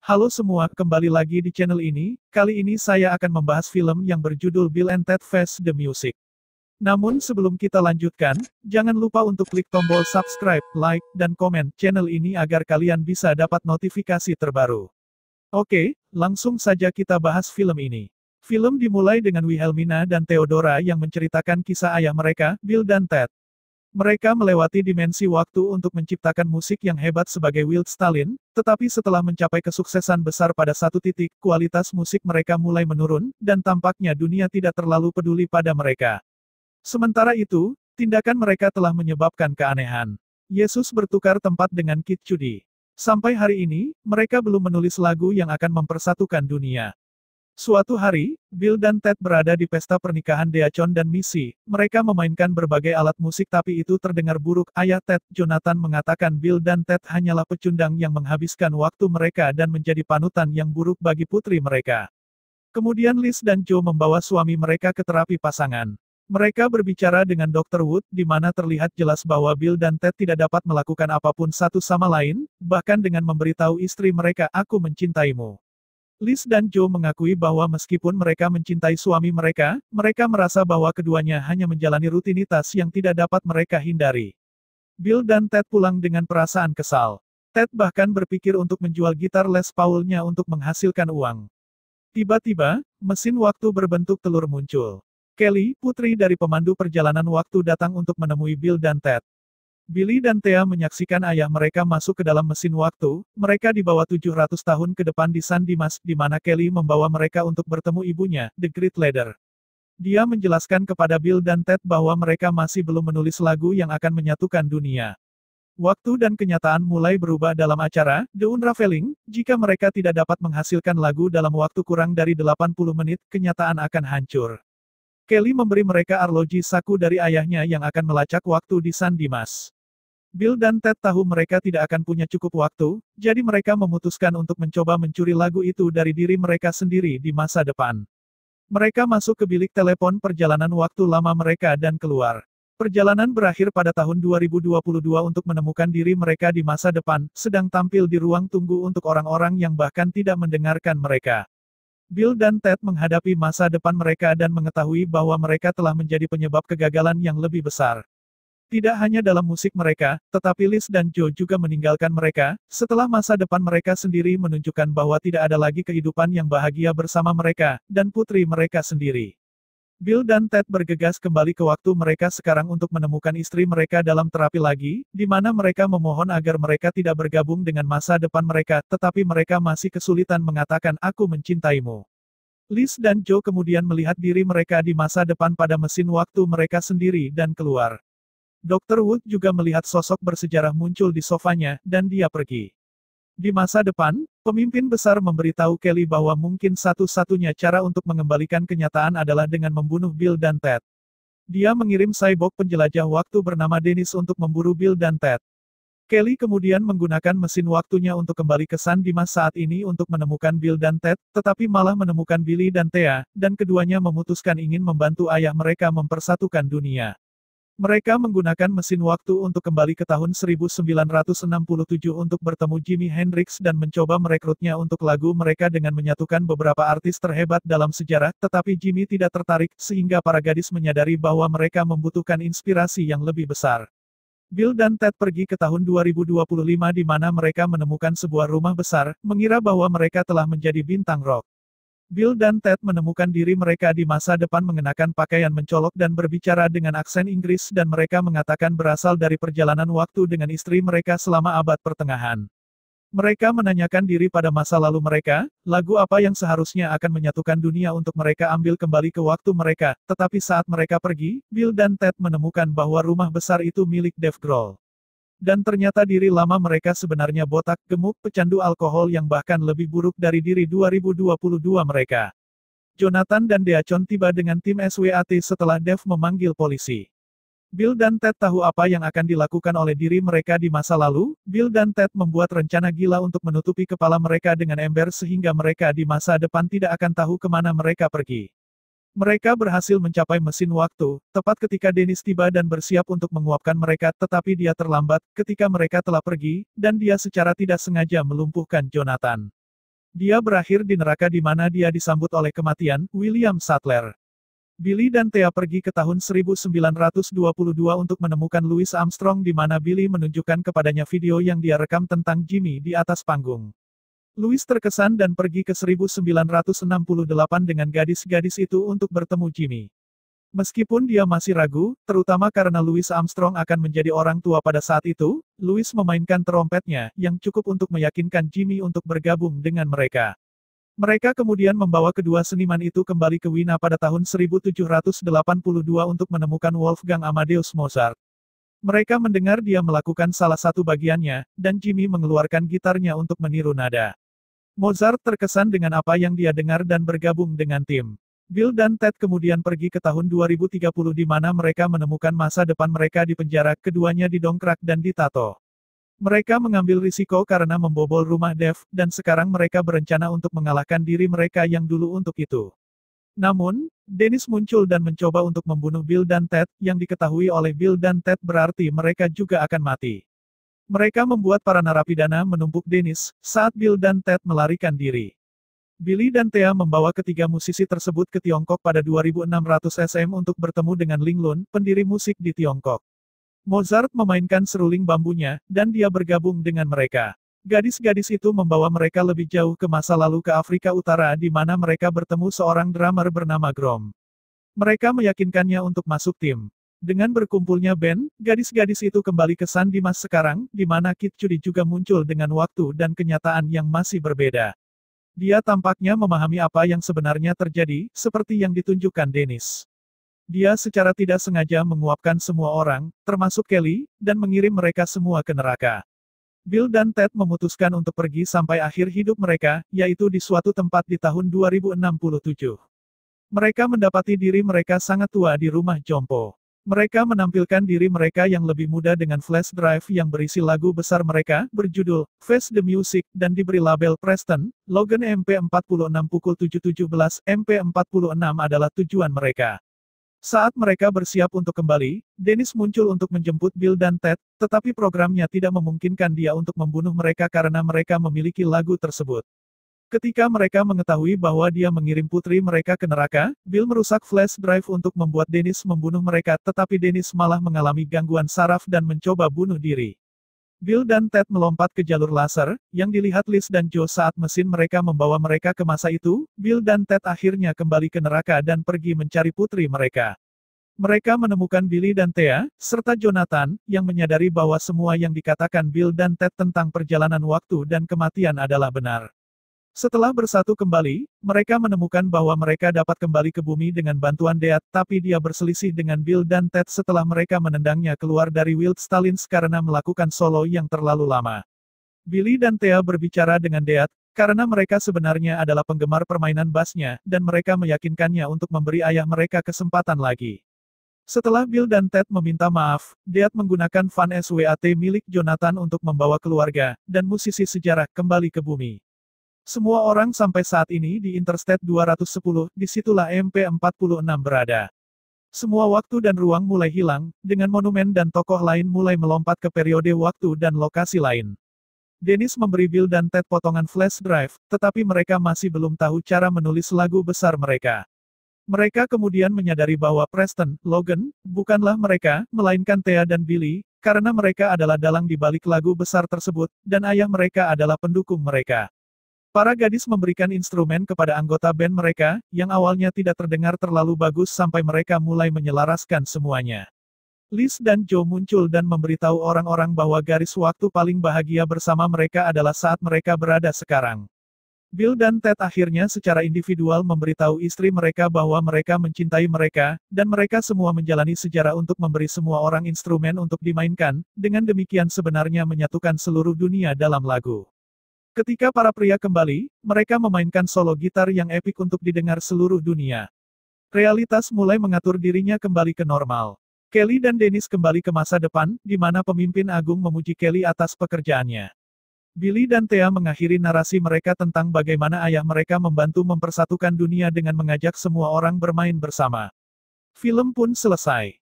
Halo semua, kembali lagi di channel ini. Kali ini saya akan membahas film yang berjudul Bill and Ted Face the Music. Namun sebelum kita lanjutkan, jangan lupa untuk klik tombol subscribe, like, dan komen channel ini agar kalian bisa dapat notifikasi terbaru. Oke, langsung saja kita bahas film ini. Film dimulai dengan Wilhelmina dan Theodora yang menceritakan kisah ayah mereka, Bill dan Ted. Mereka melewati dimensi waktu untuk menciptakan musik yang hebat sebagai Wild Stalin, tetapi setelah mencapai kesuksesan besar pada satu titik, kualitas musik mereka mulai menurun, dan tampaknya dunia tidak terlalu peduli pada mereka. Sementara itu, tindakan mereka telah menyebabkan keanehan. Yesus bertukar tempat dengan Kid Cudi. Sampai hari ini, mereka belum menulis lagu yang akan mempersatukan dunia. Suatu hari, Bill dan Ted berada di pesta pernikahan Deacon dan Missy. Mereka memainkan berbagai alat musik tapi itu terdengar buruk. Ayah Ted, Jonathan mengatakan Bill dan Ted hanyalah pecundang yang menghabiskan waktu mereka dan menjadi panutan yang buruk bagi putri mereka. Kemudian Liz dan Joe membawa suami mereka ke terapi pasangan. Mereka berbicara dengan Dr. Wood, di mana terlihat jelas bahwa Bill dan Ted tidak dapat melakukan apapun satu sama lain, bahkan dengan memberitahu istri mereka, "Aku mencintaimu." Liz dan Joe mengakui bahwa meskipun mereka mencintai suami mereka merasa bahwa keduanya hanya menjalani rutinitas yang tidak dapat mereka hindari. Bill dan Ted pulang dengan perasaan kesal. Ted bahkan berpikir untuk menjual gitar Les Paul-nya untuk menghasilkan uang. Tiba-tiba, mesin waktu berbentuk telur muncul. Kelly, putri dari pemandu perjalanan waktu datang untuk menemui Bill dan Ted. Billy dan Thea menyaksikan ayah mereka masuk ke dalam mesin waktu. Mereka dibawa 700 tahun ke depan di San Dimas, di mana Kelly membawa mereka untuk bertemu ibunya, The Great Leader. Dia menjelaskan kepada Bill dan Ted bahwa mereka masih belum menulis lagu yang akan menyatukan dunia. Waktu dan kenyataan mulai berubah dalam acara, The Unraveling. Jika mereka tidak dapat menghasilkan lagu dalam waktu kurang dari 80 menit, kenyataan akan hancur. Kelly memberi mereka arloji saku dari ayahnya yang akan melacak waktu di San Dimas. Bill dan Ted tahu mereka tidak akan punya cukup waktu, jadi mereka memutuskan untuk mencoba mencuri lagu itu dari diri mereka sendiri di masa depan. Mereka masuk ke bilik telepon perjalanan waktu lama mereka dan keluar. Perjalanan berakhir pada tahun 2022 untuk menemukan diri mereka di masa depan, sedang tampil di ruang tunggu untuk orang-orang yang bahkan tidak mendengarkan mereka. Bill dan Ted menghadapi masa depan mereka dan mengetahui bahwa mereka telah menjadi penyebab kegagalan yang lebih besar. Tidak hanya dalam musik mereka, tetapi Liz dan Joe juga meninggalkan mereka, setelah masa depan mereka sendiri menunjukkan bahwa tidak ada lagi kehidupan yang bahagia bersama mereka, dan putri mereka sendiri. Bill dan Ted bergegas kembali ke waktu mereka sekarang untuk menemukan istri mereka dalam terapi lagi, di mana mereka memohon agar mereka tidak bergabung dengan masa depan mereka, tetapi mereka masih kesulitan mengatakan "aku mencintaimu". Liz dan Joe kemudian melihat diri mereka di masa depan pada mesin waktu mereka sendiri dan keluar. Dr. Wood juga melihat sosok bersejarah muncul di sofanya, dan dia pergi. Di masa depan, pemimpin besar memberitahu Kelly bahwa mungkin satu-satunya cara untuk mengembalikan kenyataan adalah dengan membunuh Bill dan Ted. Dia mengirim cyborg penjelajah waktu bernama Dennis untuk memburu Bill dan Ted. Kelly kemudian menggunakan mesin waktunya untuk kembali ke San Dimas saat ini untuk menemukan Bill dan Ted, tetapi malah menemukan Billy dan Thea, dan keduanya memutuskan ingin membantu ayah mereka mempersatukan dunia. Mereka menggunakan mesin waktu untuk kembali ke tahun 1967 untuk bertemu Jimi Hendrix dan mencoba merekrutnya untuk lagu mereka dengan menyatukan beberapa artis terhebat dalam sejarah, tetapi Jimi tidak tertarik, sehingga para gadis menyadari bahwa mereka membutuhkan inspirasi yang lebih besar. Bill dan Ted pergi ke tahun 2025 di mana mereka menemukan sebuah rumah besar, mengira bahwa mereka telah menjadi bintang rock. Bill dan Ted menemukan diri mereka di masa depan mengenakan pakaian mencolok dan berbicara dengan aksen Inggris dan mereka mengatakan berasal dari perjalanan waktu dengan istri mereka selama abad pertengahan. Mereka menanyakan diri pada masa lalu mereka, lagu apa yang seharusnya akan menyatukan dunia untuk mereka ambil kembali ke waktu mereka, tetapi saat mereka pergi, Bill dan Ted menemukan bahwa rumah besar itu milik Dave Grohl. Dan ternyata diri lama mereka sebenarnya botak, gemuk, pecandu alkohol yang bahkan lebih buruk dari diri 2022 mereka. Jonathan dan Deacon tiba dengan tim SWAT setelah Dave memanggil polisi. Bill dan Ted tahu apa yang akan dilakukan oleh diri mereka di masa lalu. Bill dan Ted membuat rencana gila untuk menutupi kepala mereka dengan ember sehingga mereka di masa depan tidak akan tahu kemana mereka pergi. Mereka berhasil mencapai mesin waktu, tepat ketika Dennis tiba dan bersiap untuk menguapkan mereka, tetapi dia terlambat, ketika mereka telah pergi, dan dia secara tidak sengaja melumpuhkan Jonathan. Dia berakhir di neraka di mana dia disambut oleh kematian, William Shatner. Billy dan Thea pergi ke tahun 1922 untuk menemukan Louis Armstrong di mana Billy menunjukkan kepadanya video yang dia rekam tentang Jimmy di atas panggung. Louis terkesan dan pergi ke 1968 dengan gadis-gadis itu untuk bertemu Jimmy. Meskipun dia masih ragu, terutama karena Louis Armstrong akan menjadi orang tua pada saat itu, Louis memainkan trompetnya, yang cukup untuk meyakinkan Jimmy untuk bergabung dengan mereka. Mereka kemudian membawa kedua seniman itu kembali ke Wina pada tahun 1782 untuk menemukan Wolfgang Amadeus Mozart. Mereka mendengar dia melakukan salah satu bagiannya, dan Jimmy mengeluarkan gitarnya untuk meniru nada. Mozart terkesan dengan apa yang dia dengar dan bergabung dengan tim. Bill dan Ted kemudian pergi ke tahun 2030 di mana mereka menemukan masa depan mereka di penjara, keduanya didongkrak dan ditato. Mereka mengambil risiko karena membobol rumah Dev, dan sekarang mereka berencana untuk mengalahkan diri mereka yang dulu untuk itu. Namun, Dennis muncul dan mencoba untuk membunuh Bill dan Ted, yang diketahui oleh Bill dan Ted berarti mereka juga akan mati. Mereka membuat para narapidana menumpuk Dennis, saat Bill dan Ted melarikan diri. Billy dan Thea membawa ketiga musisi tersebut ke Tiongkok pada 2600 SM untuk bertemu dengan Ling Lun, pendiri musik di Tiongkok. Mozart memainkan seruling bambunya, dan dia bergabung dengan mereka. Gadis-gadis itu membawa mereka lebih jauh ke masa lalu ke Afrika Utara di mana mereka bertemu seorang drummer bernama Grom. Mereka meyakinkannya untuk masuk tim. Dengan berkumpulnya band, gadis-gadis itu kembali ke San Dimas sekarang, di mana Kid Cudi juga muncul dengan waktu dan kenyataan yang masih berbeda. Dia tampaknya memahami apa yang sebenarnya terjadi, seperti yang ditunjukkan Dennis. Dia secara tidak sengaja menguapkan semua orang, termasuk Kelly, dan mengirim mereka semua ke neraka. Bill dan Ted memutuskan untuk pergi sampai akhir hidup mereka, yaitu di suatu tempat di tahun 2067. Mereka mendapati diri mereka sangat tua di rumah jompo. Mereka menampilkan diri mereka yang lebih muda dengan flash drive yang berisi lagu besar mereka, berjudul Face the Music, dan diberi label Preston, Logan MP46 pukul 7.17, MP46 adalah tujuan mereka. Saat mereka bersiap untuk kembali, Dennis muncul untuk menjemput Bill dan Ted, tetapi programnya tidak memungkinkan dia untuk membunuh mereka karena mereka memiliki lagu tersebut. Ketika mereka mengetahui bahwa dia mengirim putri mereka ke neraka, Bill merusak flash drive untuk membuat Dennis membunuh mereka, tetapi Dennis malah mengalami gangguan saraf dan mencoba bunuh diri. Bill dan Ted melompat ke jalur laser, yang dilihat Liz dan Joe saat mesin mereka membawa mereka ke masa itu. Bill dan Ted akhirnya kembali ke neraka dan pergi mencari putri mereka. Mereka menemukan Billy dan Thea, serta Jonathan, yang menyadari bahwa semua yang dikatakan Bill dan Ted tentang perjalanan waktu dan kematian adalah benar. Setelah bersatu kembali, mereka menemukan bahwa mereka dapat kembali ke bumi dengan bantuan Death, tapi dia berselisih dengan Bill dan Ted setelah mereka menendangnya keluar dari Wild Stalins karena melakukan solo yang terlalu lama. Billy dan Thea berbicara dengan Death, karena mereka sebenarnya adalah penggemar permainan bassnya, dan mereka meyakinkannya untuk memberi ayah mereka kesempatan lagi. Setelah Bill dan Ted meminta maaf, Death menggunakan van SWAT milik Jonathan untuk membawa keluarga, dan musisi sejarah kembali ke bumi. Semua orang sampai saat ini di Interstate 210, disitulah MP46 berada. Semua waktu dan ruang mulai hilang, dengan monumen dan tokoh lain mulai melompat ke periode waktu dan lokasi lain. Dennis memberi Bill dan Ted potongan flash drive, tetapi mereka masih belum tahu cara menulis lagu besar mereka. Mereka kemudian menyadari bahwa Preston, Logan, bukanlah mereka, melainkan Thea dan Billy, karena mereka adalah dalang di balik lagu besar tersebut, dan ayah mereka adalah pendukung mereka. Para gadis memberikan instrumen kepada anggota band mereka, yang awalnya tidak terdengar terlalu bagus sampai mereka mulai menyelaraskan semuanya. Liz dan Joe muncul dan memberitahu orang-orang bahwa garis waktu paling bahagia bersama mereka adalah saat mereka berada sekarang. Bill dan Ted akhirnya secara individual memberitahu istri mereka bahwa mereka mencintai mereka, dan mereka semua menjalani sejarah untuk memberi semua orang instrumen untuk dimainkan, dengan demikian sebenarnya menyatukan seluruh dunia dalam lagu. Ketika para pria kembali, mereka memainkan solo gitar yang epik untuk didengar seluruh dunia. Realitas mulai mengatur dirinya kembali ke normal. Kelly dan Dennis kembali ke masa depan, di mana pemimpin agung memuji Kelly atas pekerjaannya. Billy dan Thea mengakhiri narasi mereka tentang bagaimana ayah mereka membantu mempersatukan dunia dengan mengajak semua orang bermain bersama. Film pun selesai.